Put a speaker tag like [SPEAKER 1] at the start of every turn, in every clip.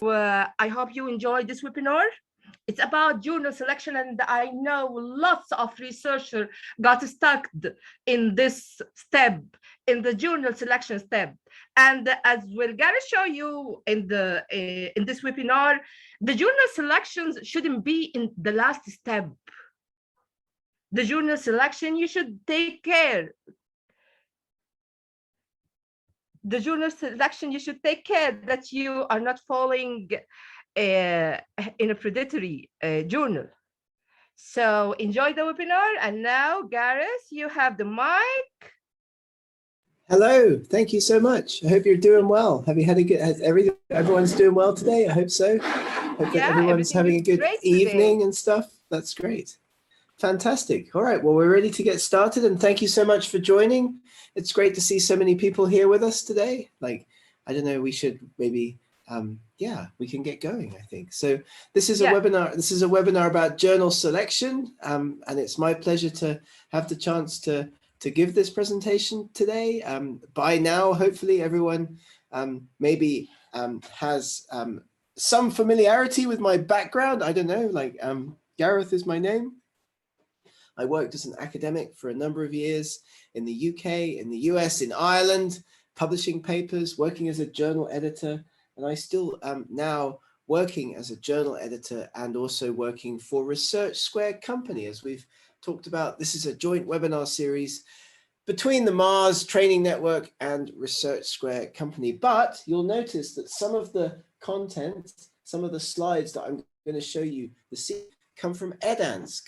[SPEAKER 1] I hope you enjoyed this webinar. It's about journal selection, and I know lots of researchers got stuck in this step, in the journal selection step. And as we're gonna show you in this webinar, the journal selections shouldn't be in the last step. The journal selection, you should take care. The journal selection, you should take care that you are not falling in a predatory journal. So enjoy the webinar. And now, Gareth, you have the mic.
[SPEAKER 2] Hello, thank you so much. I hope you're doing well. Have you had a good, everyone's doing well today? I hope so. Hope that everyone's having a good evening and stuff. That's great. Fantastic. All right, well, we're ready to get started, and thank you so much for joining. It's great to see so many people here with us today. Like, I don't know, we should maybe, yeah, we can get going, I think. So this is a webinar. This is a webinar about journal selection, and it's my pleasure to have the chance to give this presentation today. By now, hopefully everyone maybe has some familiarity with my background. I don't know, like Gareth is my name. I worked as an academic for a number of years in the UK, in the US, in Ireland, publishing papers, working as a journal editor, and I still am now working as a journal editor and also working for Research Square Company. As we've talked about, this is a joint webinar series between the Mars Training Network and Research Square Company. But you'll notice that some of the content, some of the slides that I'm going to show you this evening come from EDANCE,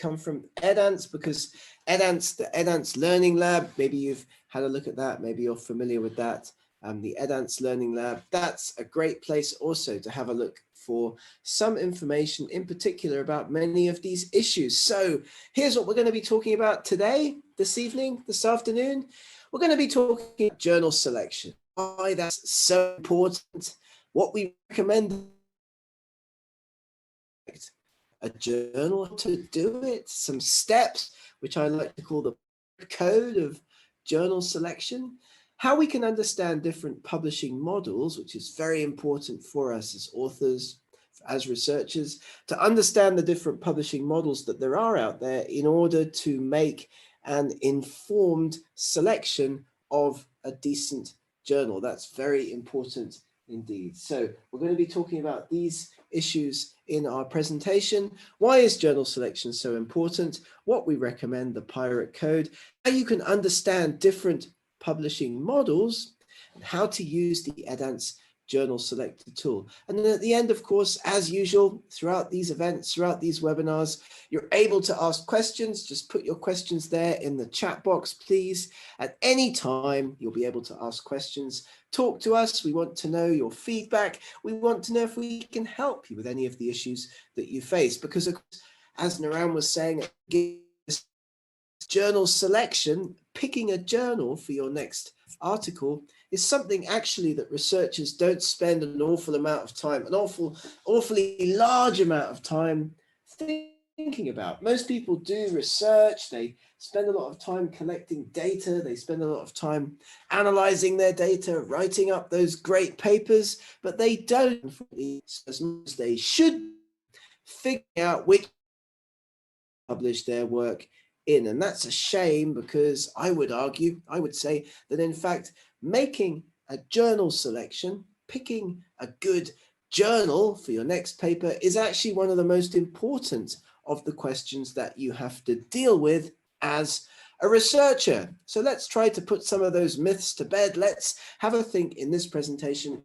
[SPEAKER 2] because EDANCE, the EDANCE Learning Lab, maybe you've had a look at that, maybe you're familiar with that. The EDANCE Learning Lab, that's a great place also to have a look for some information in particular about many of these issues. So here's what we're going to be talking about today, this evening, this afternoon. We're going to be talking about journal selection, why that's so important, what we recommend a journal to do it, some steps, which I like to call the code of journal selection, how we can understand different publishing models, which is very important for us as authors, as researchers, to understand the different publishing models that there are out there in order to make an informed selection of a decent journal. That's very important indeed. So we're going to be talking about these issues in our presentation. Why is journal selection so important? What we recommend, the Pirate Code, how you can understand different publishing models, and how to use the EDANCE Journal Selector tool. And then at the end, of course, as usual, throughout these events, throughout these webinars, you're able to ask questions. Just put your questions there in the chat box, please. At any time, you'll be able to ask questions. Talk to us. We want to know your feedback. We want to know if we can help you with any of the issues that you face. Because as Naran was saying, journal selection, picking a journal for your next article is something actually that researchers don't spend an awful amount of time, an awfully large amount of time thinking about. Most people do research, they spend a lot of time collecting data, they spend a lot of time analyzing their data, writing up those great papers, but they don't, as much as they should, figure out which publish their work in. And that's a shame, because I would say that in fact, making a journal selection, picking a good journal for your next paper is actually one of the most important of the questions that you have to deal with as a researcher. So let's try to put some of those myths to bed. Let's have a think in this presentation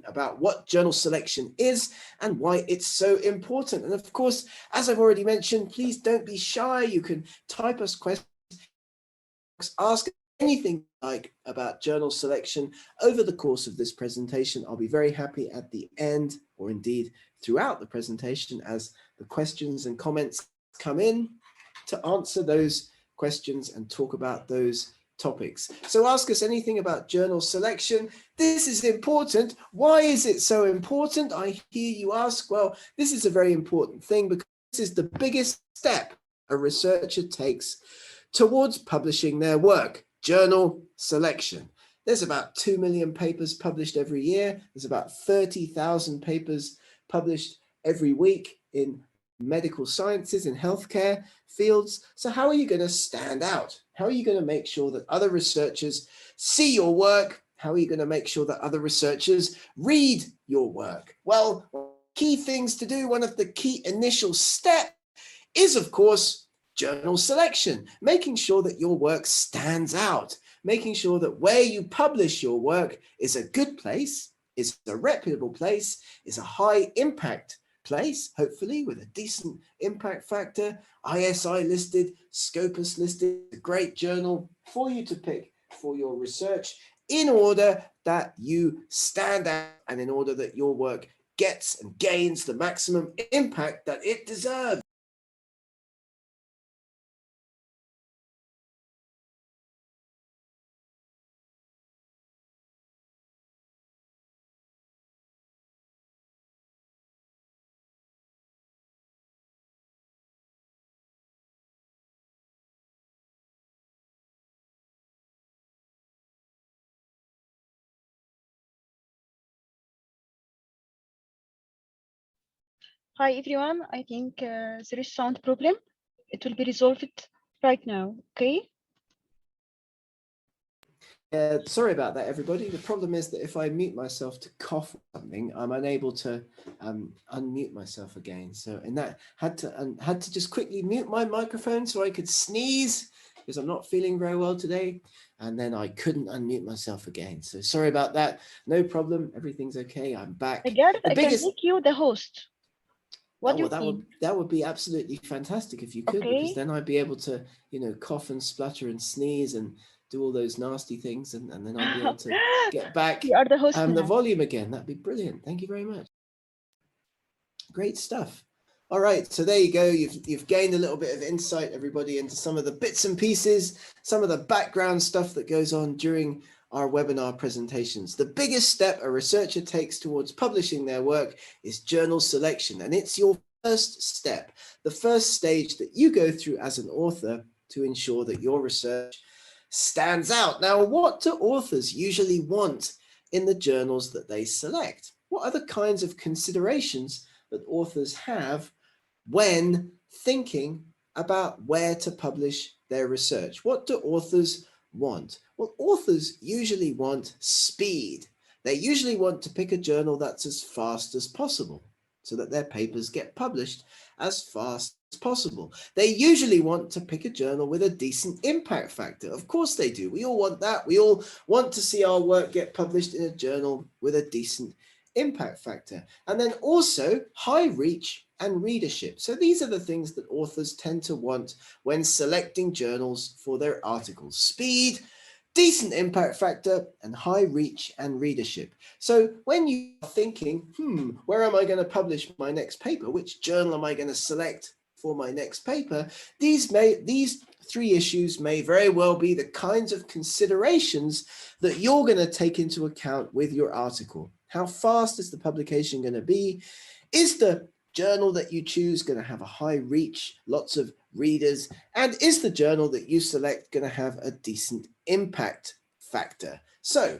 [SPEAKER 2] about what journal selection is and why it's so important. And of course, as I've already mentioned, please don't be shy. You can type us questions, ask anything like about journal selection over the course of this presentation. I'll be very happy at the end, or indeed throughout the presentation, as the questions and comments come in, to answer those questions and talk about those topics. So ask us anything about journal selection. This is important. Why is it so important? I hear you ask. Well, this is a very important thing, because this is the biggest step a researcher takes towards publishing their work, journal selection. There's about 2 million papers published every year. There's about 30,000 papers published every week in medical sciences and healthcare fields. So how are you going to stand out? How are you going to make sure that other researchers see your work? How are you going to make sure that other researchers read your work? Well, key things to do, one of the key initial steps is, of course, journal selection, making sure that your work stands out, making sure that where you publish your work is a good place, is a reputable place, is a high impact place, hopefully with a decent impact factor, ISI listed, Scopus listed, a great journal for you to pick for your research in order that you stand out and in order that your work gets and gains the maximum impact that it deserves.
[SPEAKER 3] Hi everyone, I think there is sound problem. It will be resolved right now, okay?
[SPEAKER 2] Sorry about that, everybody. The problem is that if I mute myself to cough or something, I'm unable to unmute myself again. So in that, had to just quickly mute my microphone so I could sneeze because I'm not feeling very well today. And then I couldn't unmute myself again. So sorry about that. No problem. Everything's okay. I'm back.
[SPEAKER 3] I can make you the host. What do you think?
[SPEAKER 2] That would be absolutely fantastic if you could, because then I'd be able to, cough and splutter and sneeze and do all those nasty things, and then I'd be able to get back
[SPEAKER 3] you are the host
[SPEAKER 2] the volume again. That'd be brilliant. Thank you very much. Great stuff. All right, so there you go. You've gained a little bit of insight, everybody, into some of the bits and pieces, some of the background stuff that goes on during our webinar presentations. The biggest step a researcher takes towards publishing their work is journal selection, and it's your first step, the first stage that you go through as an author to ensure that your research stands out. Now, what do authors usually want in the journals that they select? What are the kinds of considerations that authors have when thinking about where to publish their research? What do authors want? Well, authors usually want speed. They usually want to pick a journal that's as fast as possible so that their papers get published as fast as possible. They usually want to pick a journal with a decent impact factor. Of course they do. We all want that. We all want to see our work get published in a journal with a decent impact factor. And then also high reach and readership. So these are the things that authors tend to want when selecting journals for their articles: speed, decent impact factor, and high reach and readership. So when you're thinking, where am I going to publish my next paper? Which journal am I going to select for my next paper? These three issues may very well be the kinds of considerations that you're going to take into account with your article. How fast is the publication going to be? Is the journal that you choose going to have a high reach, lots of readers? And is the journal that you select going to have a decent impact factor? So,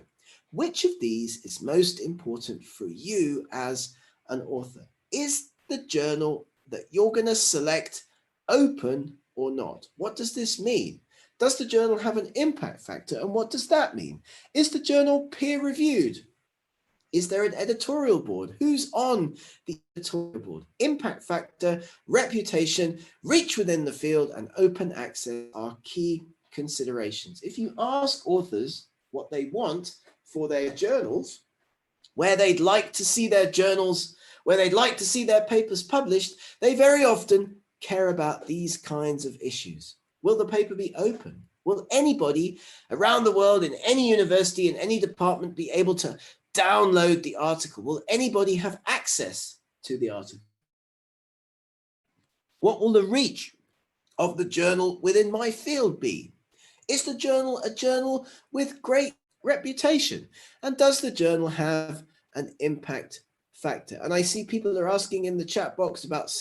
[SPEAKER 2] which of these is most important for you as an author? Is the journal that you're going to select open or not? What does this mean? Does the journal have an impact factor? And what does that mean? Is the journal peer reviewed? Is there an editorial board? Who's on the editorial board? Impact factor, reputation, reach within the field, and open access are key considerations. If you ask authors what they want for their journals, where they'd like to see their journals, where they'd like to see their papers published, they very often care about these kinds of issues. Will the paper be open? Will anybody around the world in any university, in any department, be able to download the article? Will anybody have access to the article? What will the reach of the journal within my field be? Is the journal a journal with great reputation? And does the journal have an impact factor? And I see people are asking in the chat box about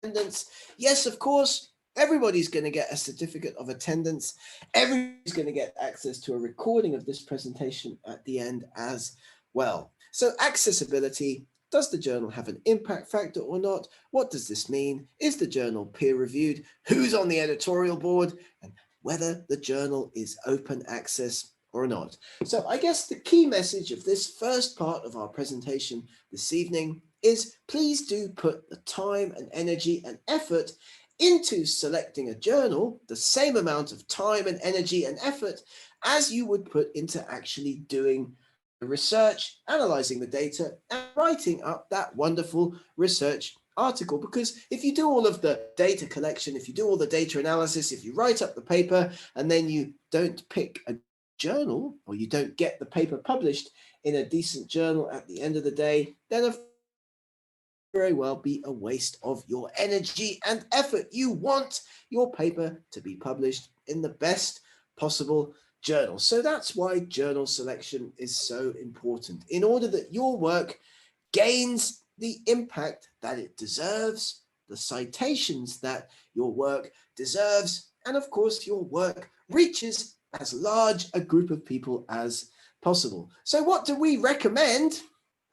[SPEAKER 2] attendance. Yes, of course, Everybody's going to get a certificate of attendance. Everybody's going to get access to a recording of this presentation at the end as well. So accessibility, does the journal have an impact factor or not? What does this mean? Is the journal peer reviewed? Who's on the editorial board? And whether the journal is open access or not. So I guess the key message of this first part of our presentation this evening is please do put the time and energy and effort into selecting a journal, the same amount of time and energy and effort as you would put into actually doing the research, analyzing the data, and writing up that wonderful research article. Because if you do all of the data collection, if you do all the data analysis, if you write up the paper and then you don't pick a journal or you don't get the paper published in a decent journal at the end of the day, then of very well be a waste of your energy and effort. You want your paper to be published in the best possible journal. So that's why journal selection is so important, in order that your work gains the impact that it deserves, the citations that your work deserves, and of course your work reaches as large a group of people as possible. So what do we recommend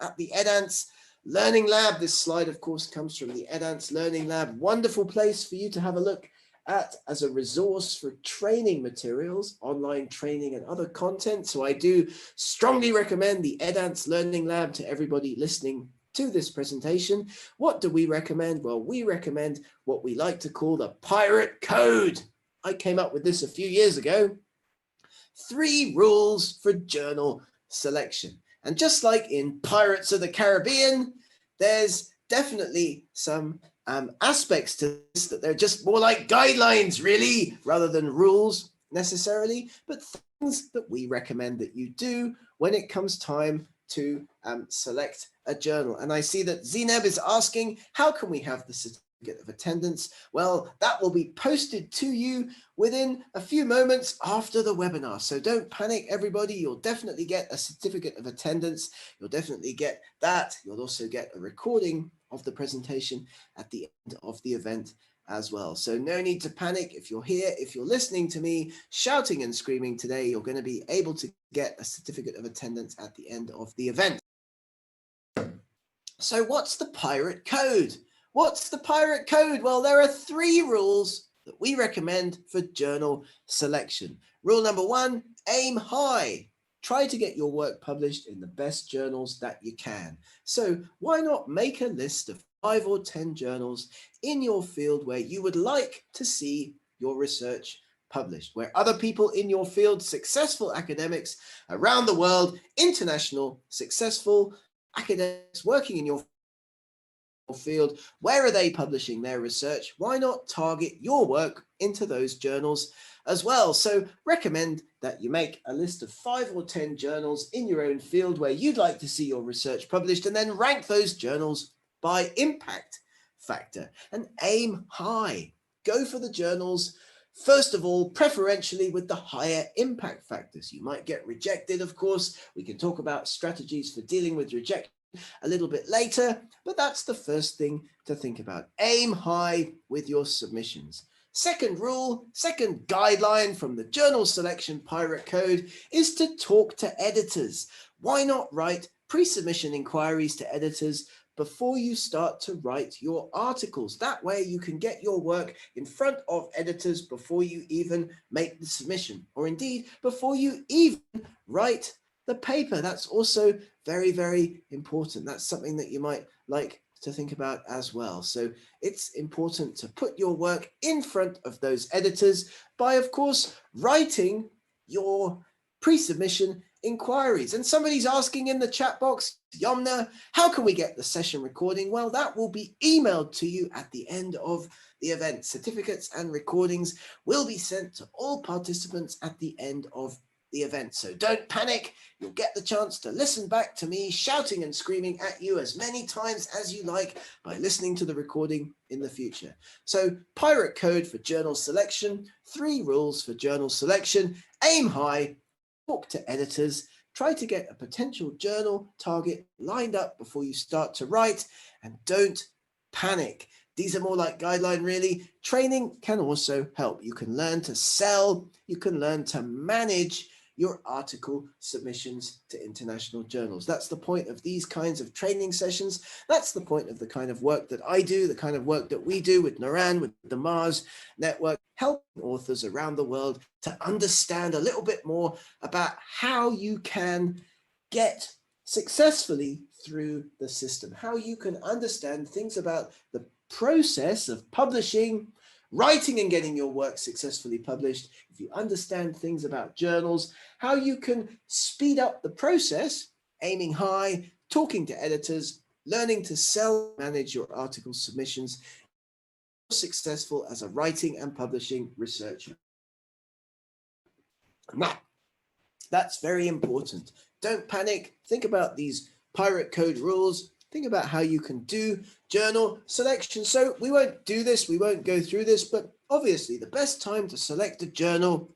[SPEAKER 2] at the EdAnts Learning Lab? This slide, of course, comes from the EdAnts Learning Lab. Wonderful place for you to have a look at as a resource for training materials, online training and other content. So I do strongly recommend the EdAnts Learning Lab to everybody listening to this presentation. What do we recommend? Well, we recommend what we like to call the Pirate Code. I came up with this a few years ago. 3 rules for journal selection. And just like in Pirates of the Caribbean, there's definitely some aspects to this that they're just more like guidelines, really, rather than rules necessarily, but things that we recommend that you do when it comes time to select a journal. And I see that Zineb is asking, how can we have the certificate of attendance? Well, that will be posted to you within a few moments after the webinar. So don't panic, everybody. You'll definitely get a certificate of attendance. You'll definitely get that. You'll also get a recording of the presentation at the end of the event as well. So no need to panic. If you're here, if you're listening to me shouting and screaming today, you're going to be able to get a certificate of attendance at the end of the event. So what's the Pirate Code? What's the Pirate Code? Well, there are 3 rules that we recommend for journal selection. Rule number 1, aim high. Try to get your work published in the best journals that you can. So why not make a list of 5 or 10 journals in your field where you would like to see your research published, where other people in your field, successful academics around the world, international, successful academics working in your field, where are they publishing their research? Why not target your work into those journals as well? So recommend that you make a list of 5 or 10 journals in your own field where you'd like to see your research published, and then rank those journals by impact factor and aim high. Go for the journals, first of all, preferentially with the higher impact factors. You might get rejected, of course. We can talk about strategies for dealing with rejection a little bit later, but that's the first thing to think about. Aim high with your submissions. Second rule, second guideline from the Journal Selection Pirate Code is to talk to editors. Why not write pre-submission inquiries to editors before you start to write your articles? That way you can get your work in front of editors before you even make the submission, or indeed before you even write the paper. That's also very, very important. That's something that you might like to think about as well. So it's important to put your work in front of those editors by, of course, writing your pre-submission inquiries. And somebody's asking in the chat box, Yomna, how can we get the session recording? Well, that will be emailed to you at the end of the event. Certificates and recordings will be sent to all participants at the end of the event. So don't panic. You'll get the chance to listen back to me shouting and screaming at you as many times as you like by listening to the recording in the future. So Pirate Code for journal selection, 3 rules for journal selection: aim high, talk to editors, try to get a potential journal target lined up before you start to write, and don't panic. These are more like guideline, really. Training can also help. You can learn to sell, you can learn to manage your article submissions to international journals. That's the point of these kinds of training sessions. That's the point of the kind of work that I do, the kind of work that we do with Naran, with the Mars Network, helping authors around the world to understand a little bit more about how you can get successfully through the system, how you can understand things about the process of publishing, writing and getting your work successfully published. If you understand things about journals, how you can speed up the process, aiming high, talking to editors, learning to sell, manage your article submissions, successful as a writing and publishing researcher. Now, that's very important. Don't panic. Think about these pirate code rules. Think about how you can do journal selection. So we won't do this, we won't go through this, but obviously the best time to select a journal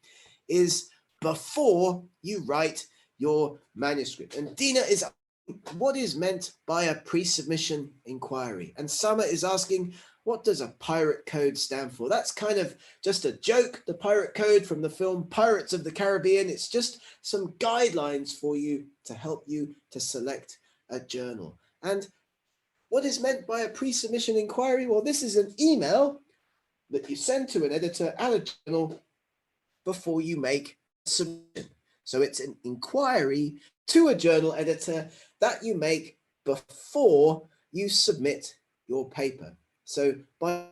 [SPEAKER 2] is before you write your manuscript. And Dina is asking, what is meant by a pre-submission inquiry? And Summer is asking, what does a pirate code stand for? That's kind of just a joke, the pirate code from the film Pirates of the Caribbean. It's just some guidelines for you to help you to select a journal. And what is meant by a pre-submission inquiry? Well, this is an email that you send to an editor at a journal before you make a submission. So it's an inquiry to a journal editor that you make before you submit your paper. So by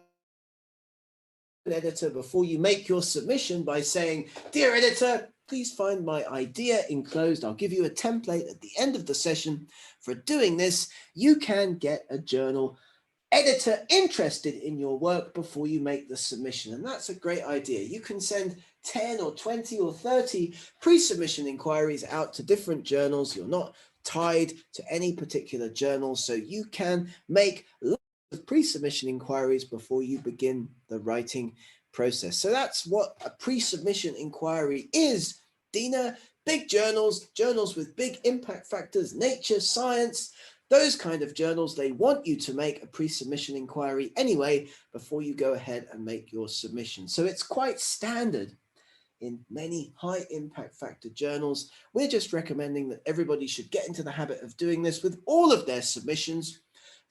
[SPEAKER 2] an editor before you make your submission by saying, dear editor, please find my idea enclosed. I'll give you a template at the end of the session. For doing this, you can get a journal editor interested in your work before you make the submission. And that's a great idea. You can send 10 or 20 or 30 pre-submission inquiries out to different journals. You're not tied to any particular journal, so you can make lots of pre-submission inquiries before you begin the writing process. So that's what a pre-submission inquiry is, Dina. Big journals, journals with big impact factors, Nature, Science, those kind of journals, they want you to make a pre-submission inquiry anyway before you go ahead and make your submission. So it's quite standard in many high impact factor journals. We're just recommending that everybody should get into the habit of doing this with all of their submissions,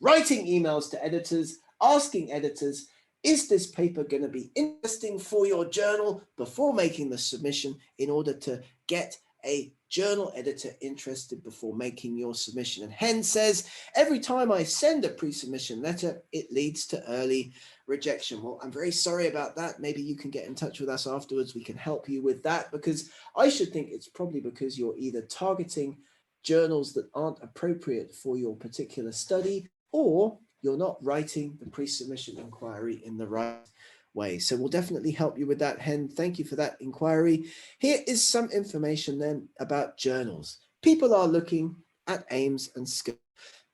[SPEAKER 2] writing emails to editors, asking editors, is this paper going to be interesting for your journal before making the submission, in order to get a journal editor interested before making your submission. And Hen says, every time I send a pre-submission letter, it leads to early rejection. Well, I'm very sorry about that. Maybe you can get in touch with us afterwards. We can help you with that, because I should think it's probably because you're either targeting journals that aren't appropriate for your particular study, or you're not writing the pre-submission inquiry in the right way. So we'll definitely help you with that, Hen. Thank you for that inquiry. Here is some information then about journals. People are looking at aims and scope.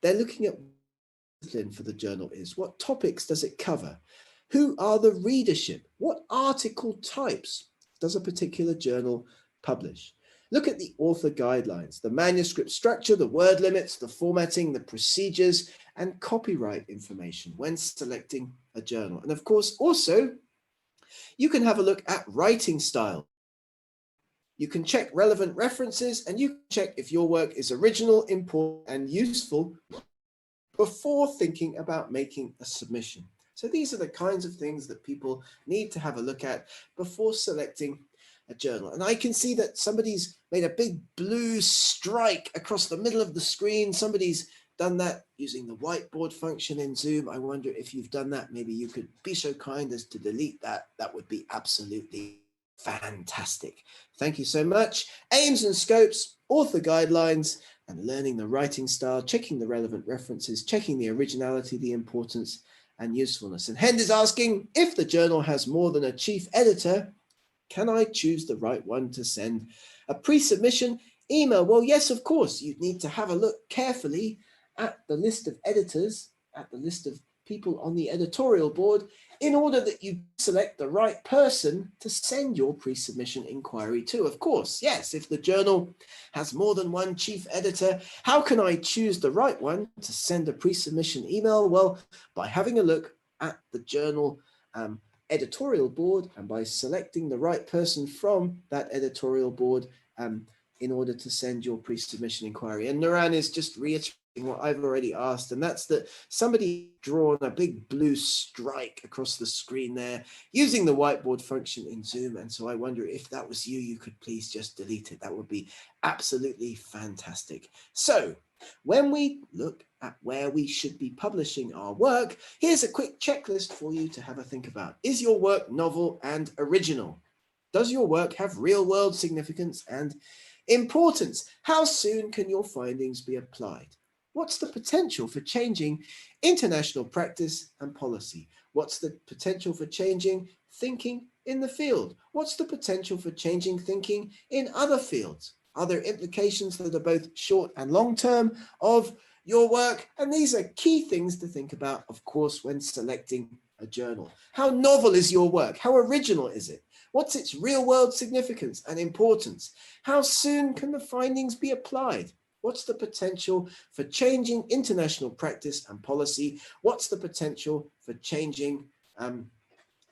[SPEAKER 2] They're looking at what the discipline for the journal is. What topics does it cover? Who are the readership? What article types does a particular journal publish? Look at the author guidelines, the manuscript structure, the word limits, the formatting, the procedures, and copyright information when selecting a journal. And of course, also, you can have a look at writing style. You can check relevant references, and you can check if your work is original, important, and useful before thinking about making a submission. So these are the kinds of things that people need to have a look at before selecting a journal. And I can see that somebody's made a big blue strike across the middle of the screen. Somebody's done that using the whiteboard function in Zoom. I wonder if you've done that. Maybe you could be so kind as to delete that. That would be absolutely fantastic. Thank you so much. Aims and scopes, author guidelines, and learning the writing style, checking the relevant references, checking the originality, the importance, and usefulness. And Hend is asking, if the journal has more than a chief editor, can I choose the right one to send a pre-submission email? Well, yes, of course. You'd need to have a look carefully at the list of editors, at the list of people on the editorial board, in order that you select the right person to send your pre-submission inquiry to. Of course, yes, if the journal has more than one chief editor, how can I choose the right one to send a pre-submission email? Well, by having a look at the journal editorial board, and by selecting the right person from that editorial board in order to send your pre-submission inquiry. And Nuran is just reiterating what I've already asked, and that's that somebody drawn a big blue strike across the screen there using the whiteboard function in Zoom. And so I wonder if that was you, you could please just delete it. That would be absolutely fantastic. So when we look at where we should be publishing our work, here's a quick checklist for you to have a think about. Is your work novel and original? Does your work have real-world significance and importance? How soon can your findings be applied? What's the potential for changing international practice and policy? What's the potential for changing thinking in the field? What's the potential for changing thinking in other fields? Are there implications that are both short and long term of your work? And these are key things to think about, of course, when selecting a journal. How novel is your work? How original is it? What's its real-world significance and importance? How soon can the findings be applied? What's the potential for changing international practice and policy? What's the potential for changing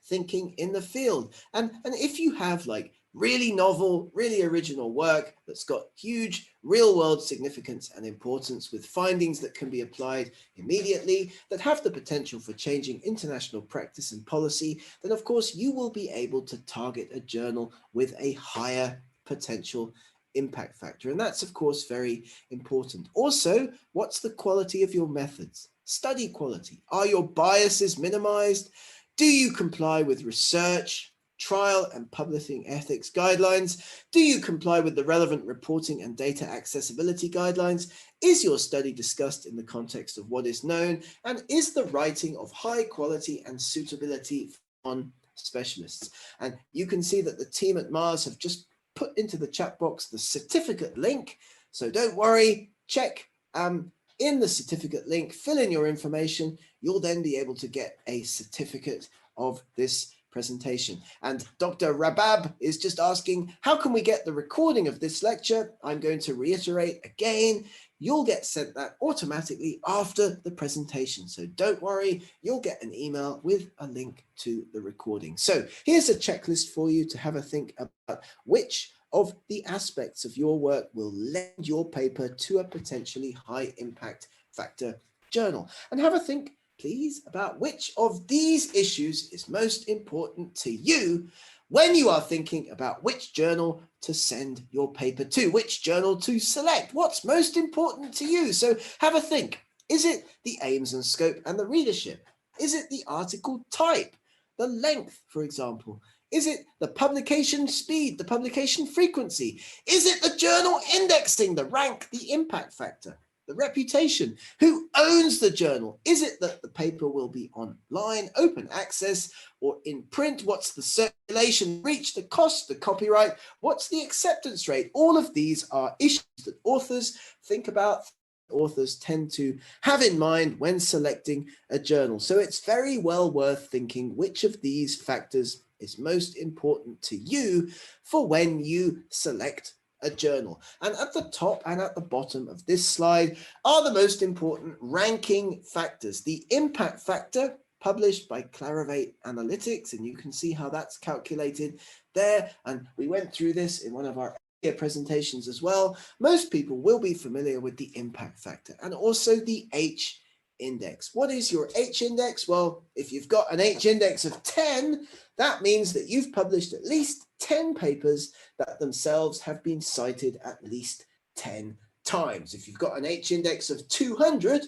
[SPEAKER 2] thinking in the field? And if you have like really novel, really original work that's got huge real-world significance and importance with findings that can be applied immediately, that have the potential for changing international practice and policy, then of course you will be able to target a journal with a higher potential impact factor. And that's of course very important. Also, what's the quality of your methods? Study quality. Are your biases minimized? Do you comply with research, trial and publishing ethics guidelines? Do you comply with the relevant reporting and data accessibility guidelines? Is your study discussed in the context of what is known? And is the writing of high quality and suitability on specialists? And you can see that the team at Mars have just put into the chat box the certificate link. So don't worry, check in the certificate link, fill in your information. You'll then be able to get a certificate of this presentation. And Dr. Rabab is just asking, how can we get the recording of this lecture? I'm going to reiterate again, you'll get sent that automatically after the presentation. So don't worry, you'll get an email with a link to the recording. So here's a checklist for you to have a think about which of the aspects of your work will lend your paper to a potentially high impact factor journal. And have a think, please, about which of these issues is most important to you when you are thinking about which journal to send your paper to, which journal to select. What's most important to you? So have a think. Is it the aims and scope and the readership? Is it the article type, the length, for example? Is it the publication speed, the publication frequency? Is it the journal indexing, the rank, the impact factor, the reputation? Who owns the journal? Is it that the paper will be online, open access, or in print? What's the circulation reach, the cost, the copyright? What's the acceptance rate? All of these are issues that authors think about, authors tend to have in mind when selecting a journal. So it's very well worth thinking which of these factors is most important to you for when you select a journal. And at the top and at the bottom of this slide are the most important ranking factors. The impact factor published by Clarivate Analytics, and you can see how that's calculated there. And we went through this in one of our earlier presentations as well. Most people will be familiar with the impact factor and also the H index. What is your H index? Well, if you've got an H index of 10, that means that you've published at least 10 papers that themselves have been cited at least 10 times. If you've got an H index of 200,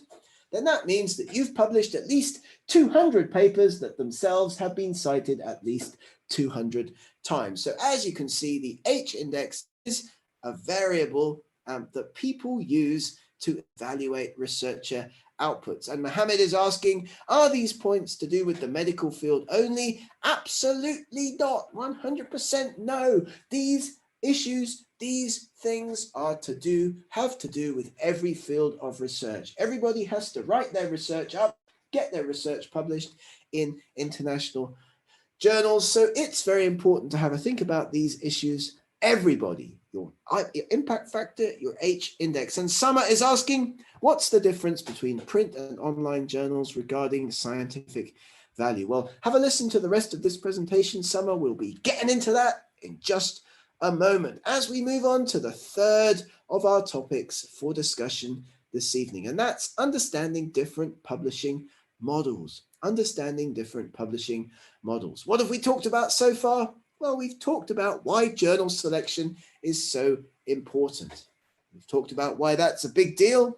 [SPEAKER 2] then that means that you've published at least 200 papers that themselves have been cited at least 200 times. So as you can see, the H index is a variable that people use to evaluate researcher outputs. And Mohammed is asking, are these points to do with the medical field only? Absolutely not. 100% no. These issues, these things have to do with every field of research. Everybody has to write their research up, get their research published in international journals. So it's very important to have a think about these issues. Everybody, your impact factor, your H index. And Summer is asking, what's the difference between print and online journals regarding scientific value. Well, have a listen to the rest of this presentation. Summer will be getting into that in just a moment as we move on to the third of our topics for discussion this evening, and that's understanding different publishing models. Understanding different publishing models. What have we talked about so far? Well, we've talked about why journal selection is so important. We've talked about why that's a big deal.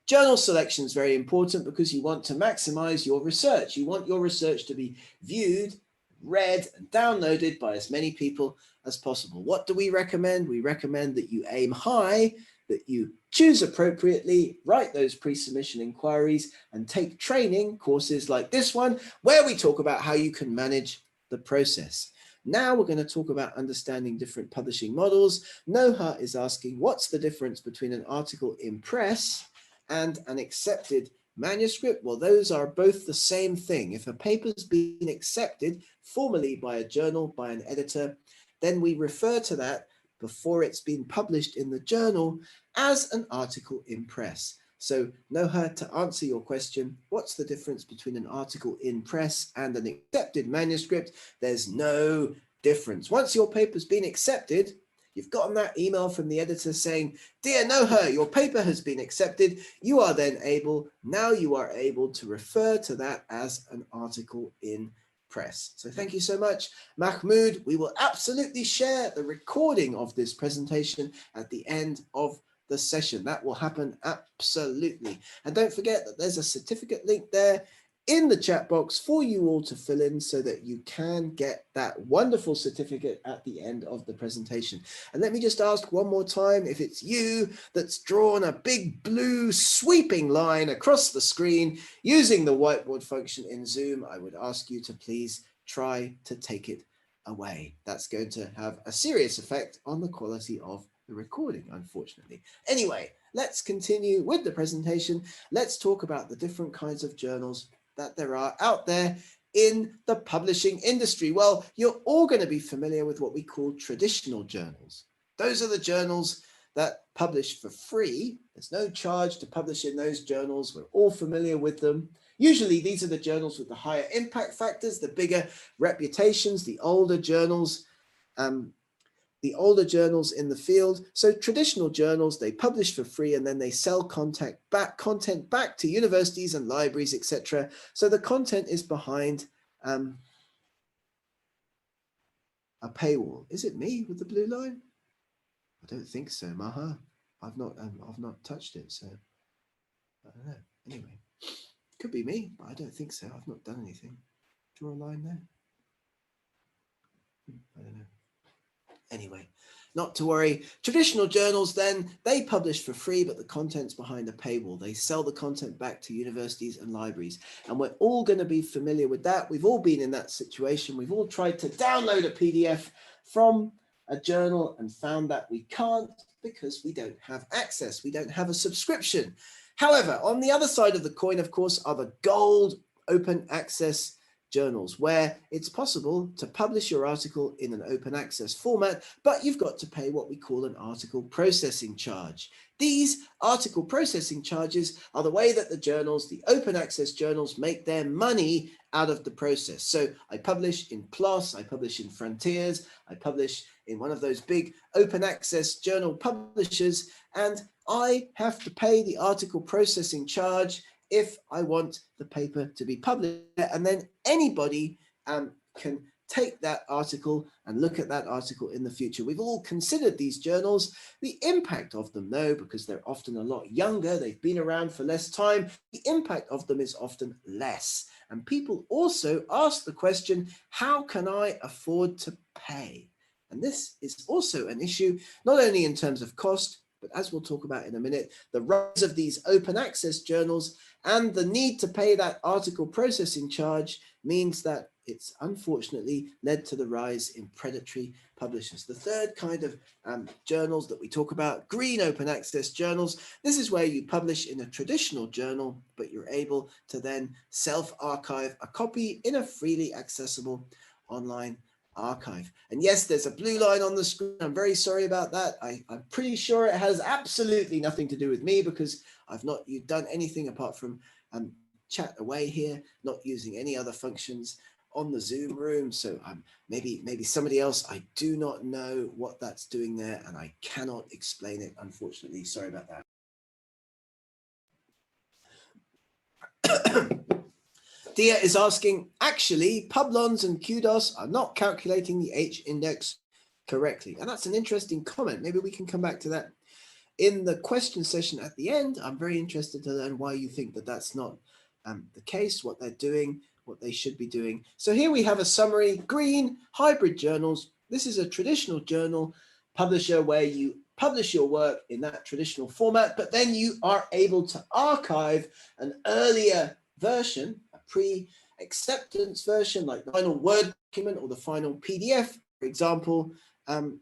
[SPEAKER 2] Journal selection is very important because you want to maximize your research. You want your research to be viewed, read, and downloaded by as many people as possible. What do we recommend? We recommend that you aim high, that you choose appropriately, write those pre-submission inquiries, and take training courses like this one, where we talk about how you can manage the process. Now we're going to talk about understanding different publishing models. Noha is asking, what's the difference between an article in press and an accepted manuscript? Well, those are both the same thing. If a paper's been accepted formally by a journal, by an editor, then we refer to that before it's been published in the journal as an article in press. So Noha, to answer your question, what's the difference between an article in press and an accepted manuscript? There's no difference. Once your paper's been accepted, you've gotten that email from the editor saying, "Dear Noha, your paper has been accepted." You are then able to refer to that as an article in press. So thank you so much, Mahmoud. We will absolutely share the recording of this presentation at the end of the session. That will happen absolutely. And don't forget that there's a certificate link there in the chat box for you all to fill in so that you can get that wonderful certificate at the end of the presentation. And let me just ask one more time, if it's you that's drawn a big blue sweeping line across the screen using the whiteboard function in Zoom, I would ask you to please try to take it away. That's going to have a serious effect on the quality of the recording, unfortunately. Anyway, let's continue with the presentation. Let's talk about the different kinds of journals that there are out there in the publishing industry. Well, you're all going to be familiar with what we call traditional journals. Those are the journals that publish for free. There's no charge to publish in those journals. We're all familiar with them. Usually these are the journals with the higher impact factors, the bigger reputations, the older journals in the field. So traditional journals, they publish for free and then they sell content back to universities and libraries, etc. So the content is behind a paywall. Is it me with the blue line? I don't think so, Maha. I've not touched it, so I don't know. Anyway, could be me, but I don't think so. I've not done anything. Draw a line there. I don't know. Anyway, not to worry. Traditional journals then, they publish for free, but the content's behind a paywall. They sell the content back to universities and libraries. And we're all going to be familiar with that. We've all been in that situation. We've all tried to download a PDF from a journal and found that we can't because we don't have access. We don't have a subscription. However, on the other side of the coin, of course, are the gold open access journals, where it's possible to publish your article in an open access format, but you've got to pay what we call an article processing charge. These article processing charges are the way that the journals, the open access journals, make their money out of the process. So I publish in PLOS, I publish in Frontiers, I publish in one of those big open access journal publishers, and I have to pay the article processing charge if I want the paper to be published, and then anybody can take that article and look at that article in the future. We've all considered these journals, the impact of them though, because they're often a lot younger, they've been around for less time, the impact of them is often less. And people also ask the question, how can I afford to pay? And this is also an issue, not only in terms of cost, but as we'll talk about in a minute, the rise of these open access journals and the need to pay that article processing charge means that it's unfortunately led to the rise in predatory publishers. The third kind of journals that we talk about, green open access journals. This is where you publish in a traditional journal, but you're able to then self-archive a copy in a freely accessible online archive. And yes, there's a blue line on the screen. I'm very sorry about that. I'm pretty sure it has absolutely nothing to do with me because I've not done anything apart from chat away here, not using any other functions on the Zoom room. So maybe somebody else, I do not know what that's doing there, and I cannot explain it, unfortunately. Sorry about that. Dia is asking, actually, Publons and QDOS are not calculating the H index correctly. And that's an interesting comment. Maybe we can come back to that in the question session at the end. I'm very interested to learn why you think that that's not the case, what they're doing, what they should be doing. So here we have a summary. Green, hybrid journals. This is a traditional journal publisher where you publish your work in that traditional format, but then you are able to archive an earlier version, a pre-acceptance version, like the final Word document or the final PDF, for example. You'll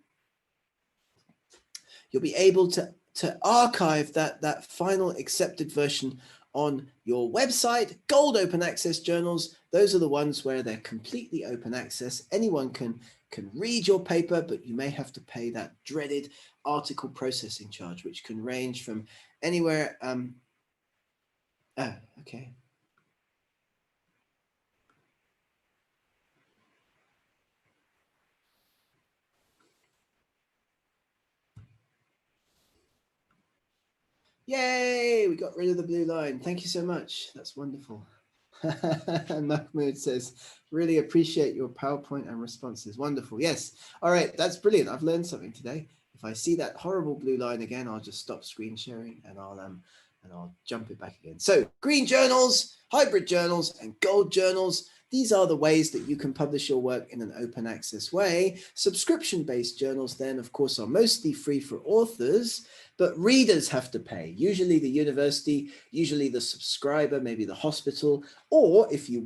[SPEAKER 2] be able to archive that final accepted version on your website. Gold open access journals, those are the ones where they're completely open access. Anyone can read your paper, but you may have to pay that dreaded article processing charge, which can range from anywhere. Okay. Yay, we got rid of the blue line. Thank you so much. That's wonderful. And Mahmoud says, really appreciate your PowerPoint and responses. Wonderful. Yes. All right. That's brilliant. I've learned something today. If I see that horrible blue line again, I'll just stop screen sharing and I'll jump it back again. So green journals, hybrid journals, and gold journals. These are the ways that you can publish your work in an open access way. Subscription-based journals then, of course, are mostly free for authors, but readers have to pay, usually the university, usually the subscriber, maybe the hospital, or if you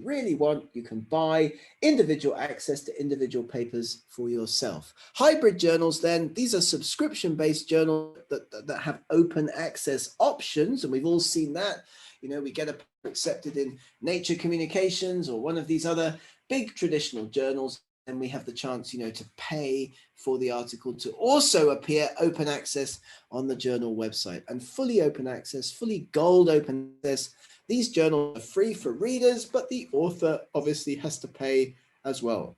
[SPEAKER 2] really want, you can buy individual access to individual papers for yourself. Hybrid journals then, these are subscription-based journals that have open access options, and we've all seen that. You know, we get a paper accepted in Nature Communications or one of these other big traditional journals, and we have the chance, you know, to pay for the article to also appear open access on the journal website. And fully open access, fully gold open access, these journals are free for readers, but the author obviously has to pay as well.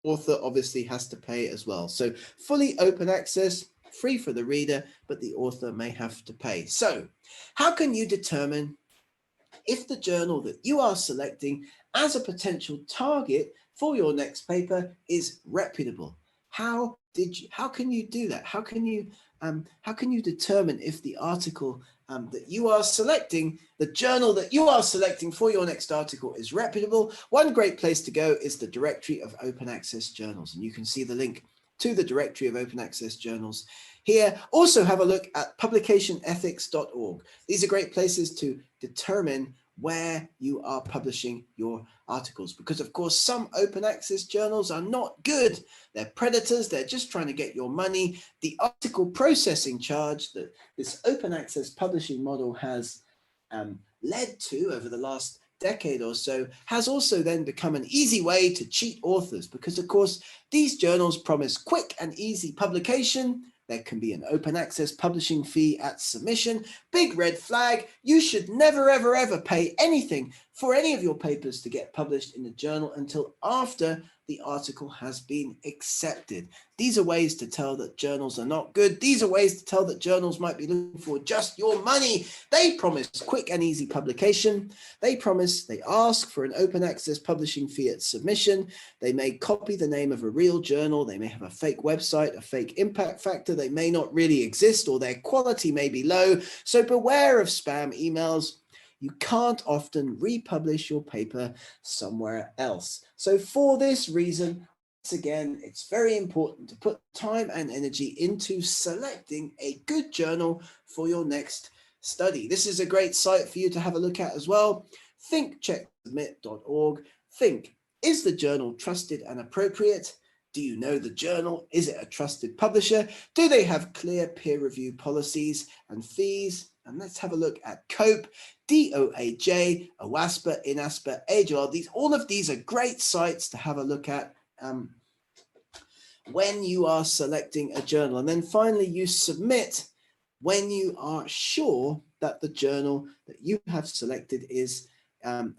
[SPEAKER 2] Author obviously has to pay as well. So fully open access, free for the reader, but the author may have to pay. So how can you determine if the journal that you are selecting as a potential target for your next paper is reputable? How can you do that? How can you determine if the article that you are selecting, the journal that you are selecting for your next article is reputable? One great place to go is the Directory of Open Access Journals, and you can see the link to the Directory of Open Access Journals here. Also have a look at publicationethics.org. These are great places to determine where you are publishing your articles, because of course some open access journals are not good. They're predators. They're just trying to get your money. The article processing charge that this open access publishing model has led to over the last decade or so has also then become an easy way to cheat authors, because of course these journals promise quick and easy publication. There can be an open access publishing fee at submission. Big red flag. You should never, ever, ever pay anything for any of your papers to get published in the journal until after the article has been accepted. These are ways to tell that journals are not good. These are ways to tell that journals might be looking for just your money. They promise quick and easy publication. They ask for an open access publishing fee at submission. They may copy the name of a real journal. They may have a fake website, a fake impact factor. They may not really exist, or their quality may be low. So beware of spam emails. You can't often republish your paper somewhere else. So for this reason, once again, it's very important to put time and energy into selecting a good journal for your next study. This is a great site for you to have a look at as well. thinkchecksubmit.org. Think, is the journal trusted and appropriate? Do you know the journal? Is it a trusted publisher? Do they have clear peer review policies and fees? And let's have a look at COPE, DOAJ, OASPA, INASPA, AJOL. All of these are great sites to have a look at when you are selecting a journal. And then finally, you submit when you are sure that the journal that you have selected is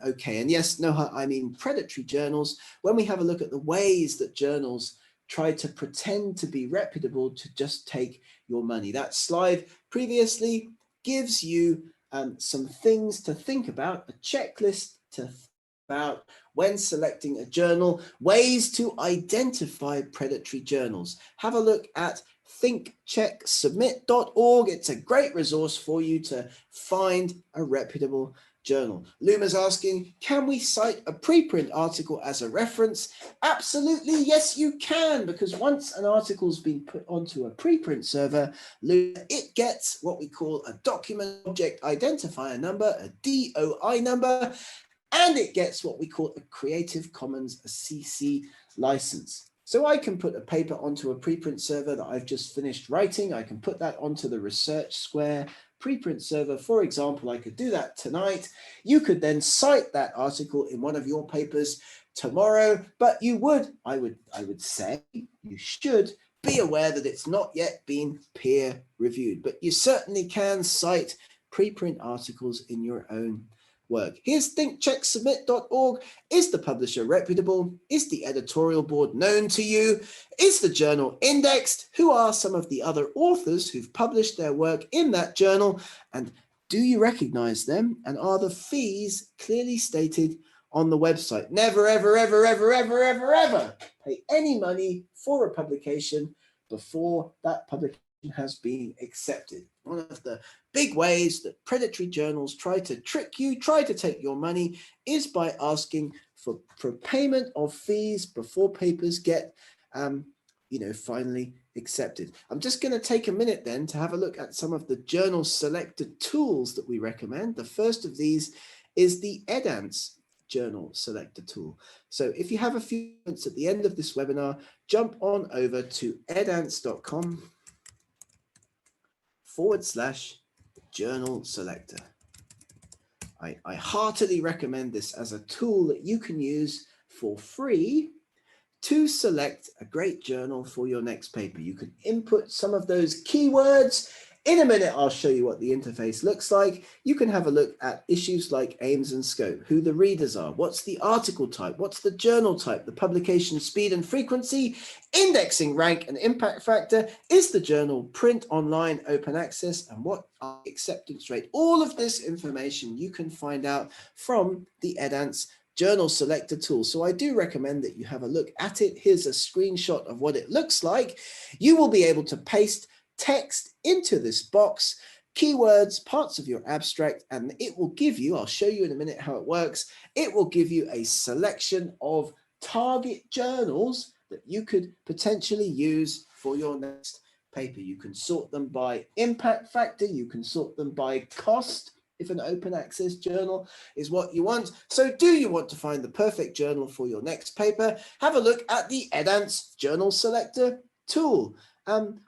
[SPEAKER 2] okay. And yes, Noha, I mean predatory journals. When we have a look at the ways that journals try to pretend to be reputable to just take your money. That slide previously gives you some things to think about, a checklist to think about when selecting a journal, ways to identify predatory journals. Have a look at thinkchecksubmit.org. It's a great resource for you to find a reputable journal. Luma's asking, can we cite a preprint article as a reference? Absolutely, yes, you can, because once an article's been put onto a preprint server, Luma, it gets what we call a document object identifier number, a DOI number, and it gets what we call a Creative Commons, a CC license. So I can put a paper onto a preprint server that I've just finished writing. I can put that onto the Research Square preprint server. For example, I could do that tonight. You could then cite that article in one of your papers tomorrow, but I would say you should be aware that it's not yet been peer reviewed, but you certainly can cite preprint articles in your own work. Here's thinkchecksubmit.org. Is the publisher reputable? Is the editorial board known to you? Is the journal indexed? Who are some of the other authors who've published their work in that journal? And do you recognize them? And are the fees clearly stated on the website? Never, ever, ever, ever, ever, ever, ever pay any money for a publication before that publication has been accepted. One of the big ways that predatory journals try to trick you, try to take your money, is by asking for payment of fees before papers get, finally accepted. I'm just going to take a minute then to have a look at some of the journal selector tools that we recommend. The first of these is the Edance journal selector tool. So if you have a few minutes at the end of this webinar, jump on over to edance.com/journal selector. I heartily recommend this as a tool that you can use for free to select a great journal for your next paper. You can input some of those keywords. In a minute, I'll show you what the interface looks like. You can have a look at issues like aims and scope, who the readers are, what's the article type, what's the journal type, the publication speed and frequency, indexing rank and impact factor, is the journal print, online, open access, and what are the acceptance rate. All of this information you can find out from the Edance journal selector tool. So I do recommend that you have a look at it. Here's a screenshot of what it looks like. You will be able to paste text into this box, keywords, parts of your abstract, and it will give you, I'll show you in a minute how it works, it will give you a selection of target journals that you could potentially use for your next paper. You can sort them by impact factor, you can sort them by cost, if an open access journal is what you want. So do you want to find the perfect journal for your next paper? Have a look at the Edance journal selector tool. And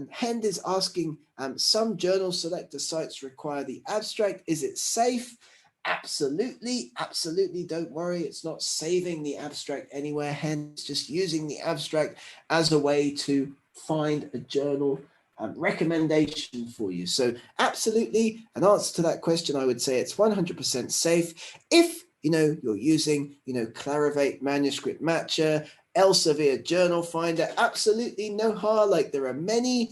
[SPEAKER 2] Hend is asking, some journal selector sites require the abstract. Is it safe? Absolutely, absolutely. Don't worry. It's not saving the abstract anywhere. Hend is just using the abstract as a way to find a journal recommendation for you. So absolutely, an answer to that question, I would say it's 100% safe. If you're using, Clarivate Manuscript Matcher, Elsevier Journal Finder, absolutely no harm. Like, there are many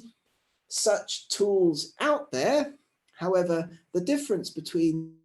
[SPEAKER 2] such tools out there. However, the difference between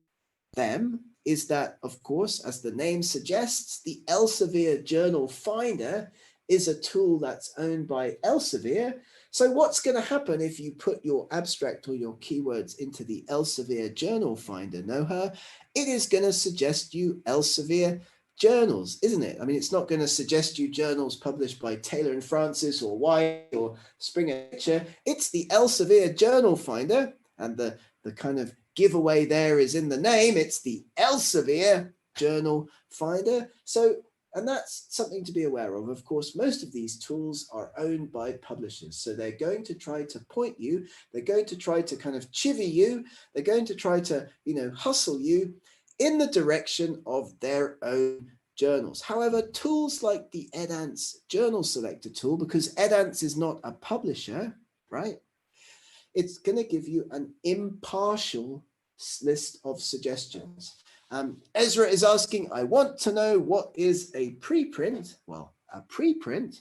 [SPEAKER 2] them is that, of course, as the name suggests, the Elsevier Journal Finder is a tool that's owned by Elsevier. So what's going to happen if you put your abstract or your keywords into the Elsevier Journal Finder, Noha? It is going to suggest you Elsevier journals, isn't it? I mean, it's not going to suggest you journals published by Taylor and Francis or White or Springer Nature. It's the Elsevier Journal Finder, and the kind of giveaway there is in the name. It's the Elsevier Journal Finder. So, and that's something to be aware of. Of course, most of these tools are owned by publishers. So they're going to try to point you, they're going to try to kind of chivvy you, they're going to try to, hustle you in the direction of their own journals. However, tools like the Edance Journal Selector tool, because Edance is not a publisher, right? it's going to give you an impartial list of suggestions. Ezra is asking, I want to know what is a preprint? Well, a preprint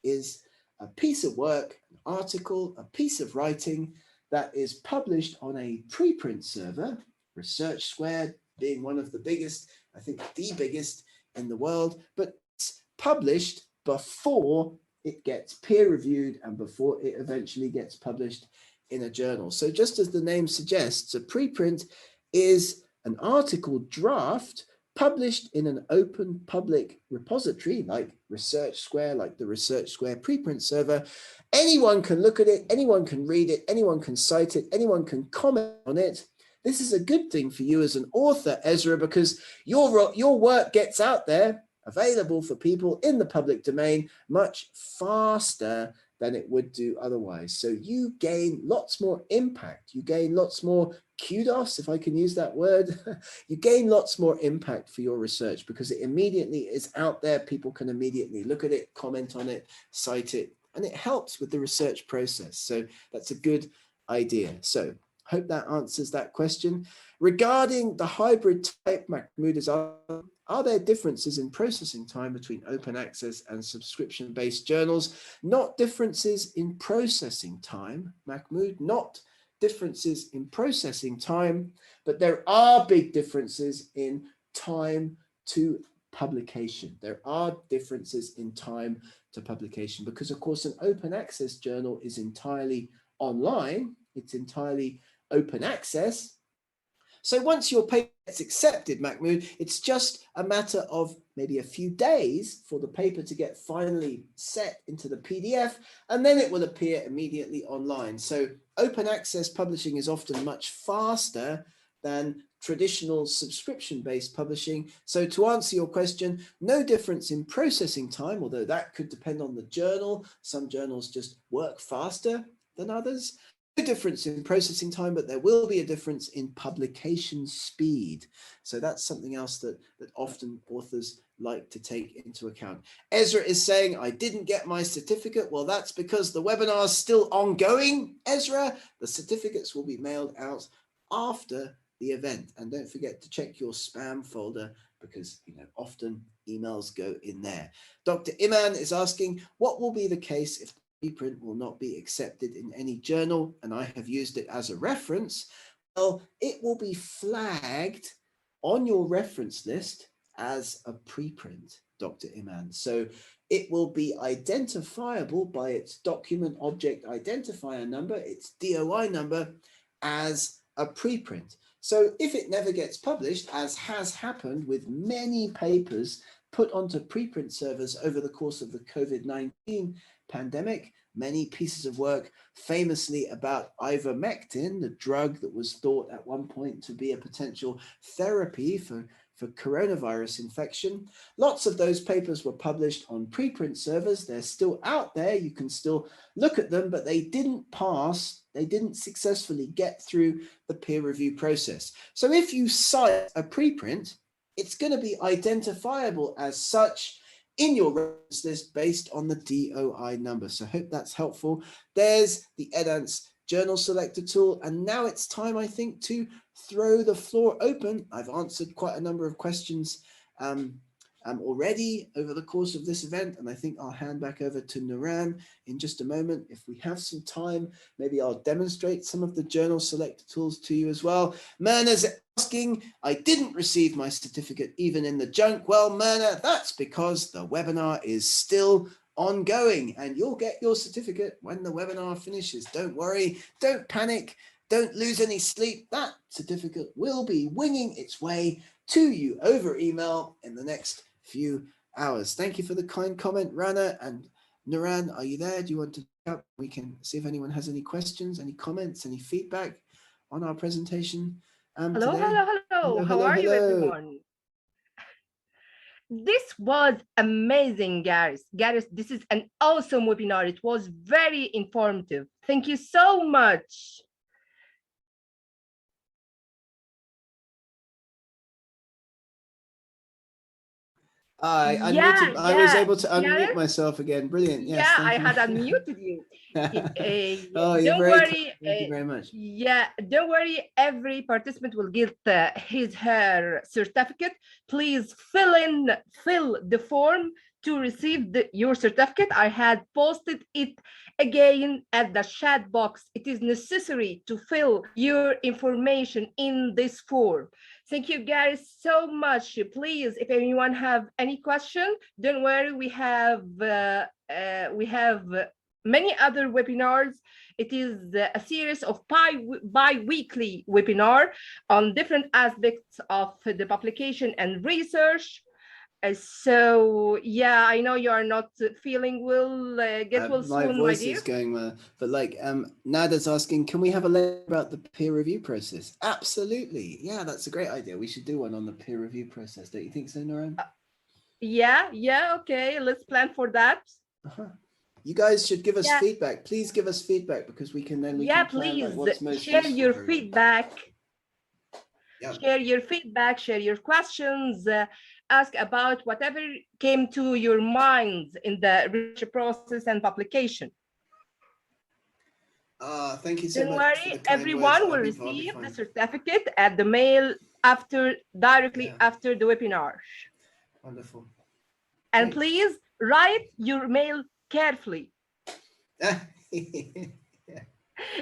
[SPEAKER 2] is a piece of work, an article, a piece of writing that is published on a preprint server, Research Squared being one of the biggest, I think the biggest in the world, but it's published before it gets peer reviewed and before it eventually gets published in a journal. So just as the name suggests, a preprint is an article draft published in an open public repository like Research Square, like the Research Square preprint server. Anyone can look at it, anyone can read it, anyone can cite it, anyone can comment on it. This is a good thing for you as an author, Ezra, because your work gets out there, available for people in the public domain much faster than it would do otherwise. So you gain lots more impact. You gain lots more kudos, if I can use that word. You gain lots more impact for your research because it immediately is out there. People can immediately look at it, comment on it, cite it, and it helps with the research process. So that's a good idea. So hope that answers that question. Regarding the hybrid type, Mahmoud is asking, are there differences in processing time between open access and subscription-based journals? Not differences in processing time, Mahmoud, not differences in processing time, but there are big differences in time to publication. There are differences in time to publication because, of course, an open access journal is entirely online. It's entirely open access. So once your paper gets accepted, Mahmoud, it's just a matter of maybe a few days for the paper to get finally set into the PDF, and then it will appear immediately online. So open access publishing is often much faster than traditional subscription-based publishing. So to answer your question, no difference in processing time, although that could depend on the journal. Some journals just work faster than others. No difference in processing time, but there will be a difference in publication speed. So that's something else that often authors like to take into account. Ezra is saying, I didn't get my certificate. Well, that's because the webinar is still ongoing, Ezra. The certificates will be mailed out after the event. And don't forget to check your spam folder because often emails go in there. Dr. Iman is asking, what will be the case if preprint will not be accepted in any journal, and I have used it as a reference? Well, it will be flagged on your reference list as a preprint, Dr. Iman. So it will be identifiable by its document object identifier number, its DOI number, as a preprint. So if it never gets published, as has happened with many papers put onto preprint servers over the course of the COVID-19 pandemic, many pieces of work famously about ivermectin, the drug that was thought at one point to be a potential therapy for coronavirus infection. Lots of those papers were published on preprint servers. They're still out there. You can still look at them, but they didn't pass. They didn't successfully get through the peer review process. So if you cite a preprint, it's going to be identifiable as such in your reference list based on the DOI number. So I hope that's helpful. There's the EDANCE journal selector tool. And now it's time, I think, to throw the floor open. I've answered quite a number of questions already over the course of this event, and I think I'll hand back over to Nuran in just a moment. If we have some time, maybe I'll demonstrate some of the journal selector tools to you as well. Myrna's asking, I didn't receive my certificate even in the junk. Well, Myrna, that's because the webinar is still ongoing and you'll get your certificate when the webinar finishes. Don't worry, don't panic, don't lose any sleep. That certificate will be winging its way to you over email in the next few hours. Thank you for the kind comment, Rana. And Nuran, are you there? Do you want to help? We can see if anyone has any questions, any comments, any feedback on our presentation
[SPEAKER 1] hello,
[SPEAKER 2] today.
[SPEAKER 1] hello. How are you, everyone? This was amazing, Gareth. Gareth, this is an awesome webinar. It was very informative. Thank you so much.
[SPEAKER 2] I unmuted. I was able to unmute myself again. Brilliant. Yes,
[SPEAKER 1] yeah, I had unmuted you.
[SPEAKER 2] Oh, you're
[SPEAKER 1] don't
[SPEAKER 2] very
[SPEAKER 1] worry.
[SPEAKER 2] Thank you very much.
[SPEAKER 1] Yeah, don't worry. Every participant will get her certificate. Please fill the form to receive your certificate. I had posted it again at the chat box. It is necessary to fill your information in this form. Thank you guys so much. Please, if anyone have any question, don't worry. We have many other webinars. It is a series of bi-weekly webinar on different aspects of the publication and research. So yeah, I know you are not feeling well. Get well soon, my dear.
[SPEAKER 2] My voice is going well, but like Nada's asking, can we have a lecture about the peer review process? Absolutely, yeah, that's a great idea. We should do one on the peer review process. Don't you think so, Nouran?
[SPEAKER 1] Yeah, okay. Let's plan for that.
[SPEAKER 2] You guys should give us feedback. Please give us feedback because we can then can plan, like, what's most
[SPEAKER 1] share your
[SPEAKER 2] for
[SPEAKER 1] feedback. Share your feedback. Share your questions. Ask about whatever came to your mind in the research process and publication.
[SPEAKER 2] Thank you so much.
[SPEAKER 1] Don't worry, everyone will receive the certificate at the mail directly after the webinar.
[SPEAKER 2] Wonderful.
[SPEAKER 1] And please write your mail carefully. Yeah.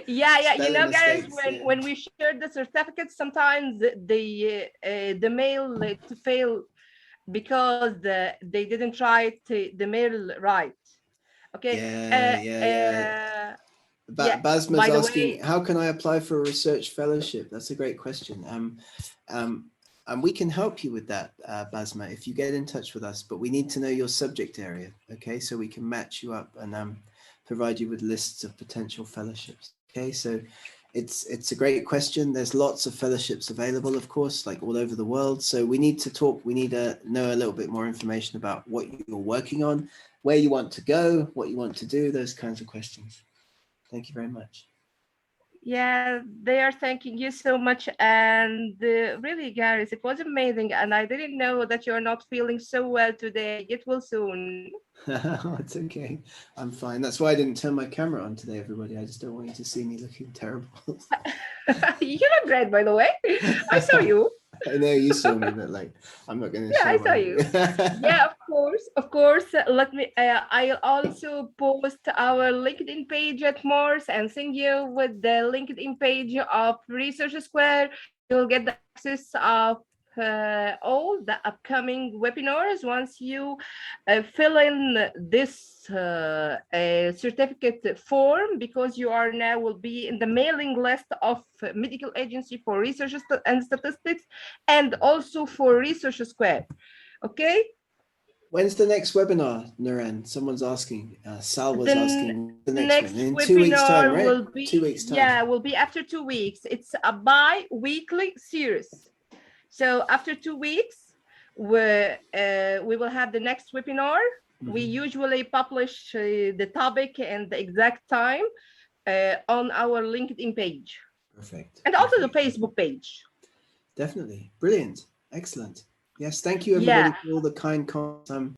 [SPEAKER 1] You know, guys, when we share the certificates, sometimes the mail fail because they didn't write the mail right. Okay.
[SPEAKER 2] Basma's asking, how can I apply for a research fellowship? That's a great question. And we can help you with that, Basma, if you get in touch with us, but we need to know your subject area, okay? So we can match you up and provide you with lists of potential fellowships, okay? So it's a great question. There's lots of fellowships available, of course, like all over the world. So we need to talk, we need to know a little bit more information about what you're working on, where you want to go, what you want to do, those kinds of questions. Thank you very much.
[SPEAKER 1] Yeah, they are thanking you so much. And really, Gareth, it was amazing. And I didn't know that you're not feeling so well today. Get well soon.
[SPEAKER 2] It's okay. I'm fine. That's why I didn't turn my camera on today, everybody. I just don't want you to see me looking terrible.
[SPEAKER 1] You look great, by the way. I saw you.
[SPEAKER 2] I know you saw me, but like, I'm not going to show
[SPEAKER 1] I saw you. Yeah, of course. Let me, I'll also post our LinkedIn page at Morse and send you with the LinkedIn page of Research Square. You'll get the access of all the upcoming webinars once you fill in this certificate form, because you are now will be in the mailing list of Medical Agency for Research and Statistics and also for Research Square. Okay.
[SPEAKER 2] When's the next webinar, Nouran? Someone's asking. Sal was asking the next one. In 2 weeks' time, right?
[SPEAKER 1] Will be,
[SPEAKER 2] 2 weeks' time.
[SPEAKER 1] Yeah, will be after 2 weeks. It's a bi-weekly series. So after 2 weeks, we will have the next webinar. Mm-hmm. We usually publish the topic and the exact time on our LinkedIn page.
[SPEAKER 2] Perfect.
[SPEAKER 1] And also the Facebook page.
[SPEAKER 2] Definitely. Brilliant. Excellent. Yes, thank you everybody for all the kind comments.